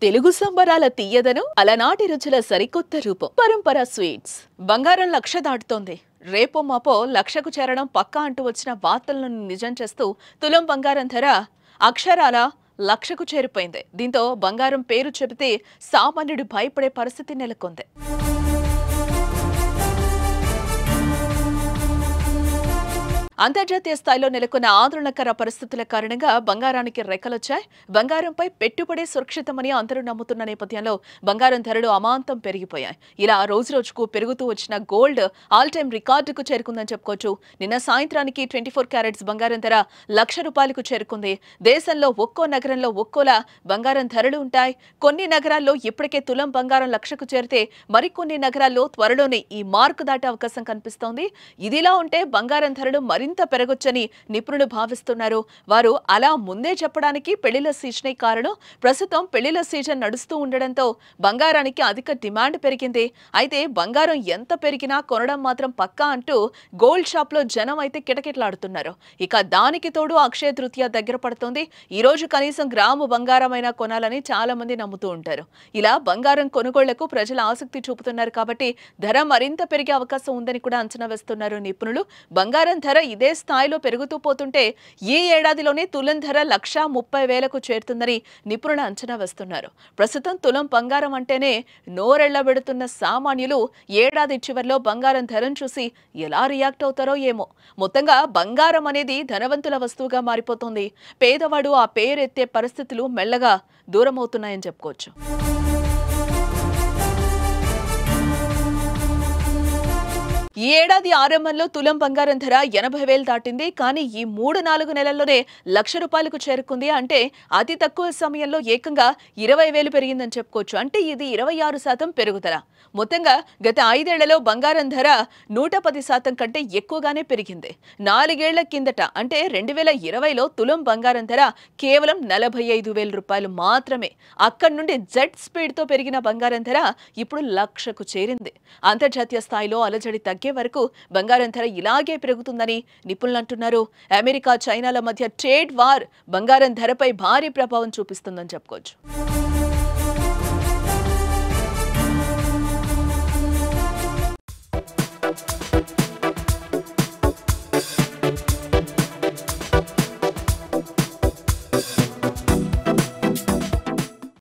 తెలుగు సంబరాల తీయదను అలనాటి రుచుల సరికొత్త రూపం పరంపర స్వీట్స్ బంగారం లక్ష దాటుతోంది. రేపో మాపో లక్షకు చేరడం పక్కా అంటూ వచ్చిన వార్తలను నిజం చేస్తూ తులం బంగారం ధర అక్షరాల లక్షకు చేరిపోయింది. దీంతో బంగారం పేరు చెబితే సామాన్యుడు భయపడే పరిస్థితి నెలకొంది. అంతర్జాతీయ స్థాయిలో నెలకొన్న ఆందోళనకర పరిస్థితుల కారణంగా బంగారానికి రెక్కలొచ్చాయి. బంగారంపై పెట్టుబడి సురక్షితమని అందరూ నమ్ముతున్న నేపథ్యంలో బంగారం ధరలు అమాంతం పెరిగిపోయాయి. ఇలా రోజురోజుకు పెరుగుతూ వచ్చిన గోల్డ్ ఆల్ టైమ్ రికార్డుకు చేరుకుందని చెప్పుకోవచ్చు. నిన్న సాయంత్రానికి 24 క్యారెట్స్ బంగారం ధర ₹1,00,000 చేరుకుంది. దేశంలో ఒక్కో నగరంలో ఒక్కోలా బంగారం ధరలు ఉంటాయి. కొన్ని నగరాల్లో ఇప్పటికే తులం బంగారం లక్షకు చేరితే మరికొన్ని నగరాల్లో త్వరలోనే ఈ మార్కు దాటే అవకాశం కనిపిస్తోంది. ఇదిలా ఉంటే బంగారం ధరలు మరింత పెరగొచ్చని నిపుణులు భావిస్తున్నారు. వారు అలా ముందే చెప్పడానికి పెళ్లిళ్ల సీజనే కారణం. ప్రస్తుతం పెళ్లిళ్ల సీజన్ నడుస్తూ ఉండడంతో బంగారానికి అధిక డిమాండ్ పెరిగింది. అయితే బంగారం ఎంత పెరిగినా కొనడం మాత్రం పక్కా అంటూ గోల్డ్ షాప్ లో జనం అయితే కిటకిటలాడుతున్నారు. ఇక దానికి తోడు అక్షయ తృతీయ దగ్గర పడుతోంది. ఈ రోజు కనీసం గ్రాము బంగారమైనా కొనాలని చాలా మంది నమ్ముతూ ఉంటారు. ఇలా బంగారం కొనుగోళ్లకు ప్రజలు ఆసక్తి చూపుతున్నారు కాబట్టి ధర మరింత పెరిగే అవకాశం ఉందని కూడా అంచనా వేస్తున్నారు నిపుణులు. బంగారం ధర ఇదే స్థాయిలో పెరుగుతూ పోతుంటే ఈ ఏడాదిలోనే తులం ధర ₹1,30,000కు చేరుతుందని నిపుణులు అంచనా వేస్తున్నారు. ప్రస్తుతం తులం బంగారం అంటేనే నోరెళ్లబెడుతున్న సామాన్యులు ఏడాది చివరిలో బంగారం ధరను చూసి ఎలా రియాక్ట్ అవుతారో ఏమో. మొత్తంగా బంగారం అనేది ధనవంతుల వస్తువుగా మారిపోతుంది. పేదవాడు ఆ పేరెత్తే పరిస్థితులు మెల్లగా దూరమవుతున్నాయని చెప్పుకోవచ్చు. ఈ ఏడాది ఆరంభంలో తులం బంగారం ధర 80,000 దాటింది. కానీ ఈ 3-4 నెలల్లోనే ₹1,00,000కు చేరుకుంది. అంటే అతి తక్కువ సమయంలో ఏకంగా 20,000 పెరిగిందని చెప్పుకోవచ్చు. అంటే ఇది 26% పెరుగుదల. మొత్తంగా గత 5 ఏళ్లలో బంగారం ధర 110% కంటే ఎక్కువగానే పెరిగింది. 4 ఏళ్ల కిందట అంటే 2020లో తులం బంగారం ధర కేవలం ₹45,000 మాత్రమే. అక్కడి నుండి జెట్ స్పీడ్తో పెరిగిన బంగారం ధర ఇప్పుడు లక్షకు చేరింది. అంతర్జాతీయ స్థాయిలో అలజడి తగ్గే వరకు బంగారం ధర ఇలాగే పెరుగుతుందని నిపుణులు అంటున్నారు. అమెరికా, చైనాల మధ్య ట్రేడ్ వార్ బంగారం ధరపై భారీ ప్రభావం చూపిస్తుందని చెప్పుకోవచ్చు.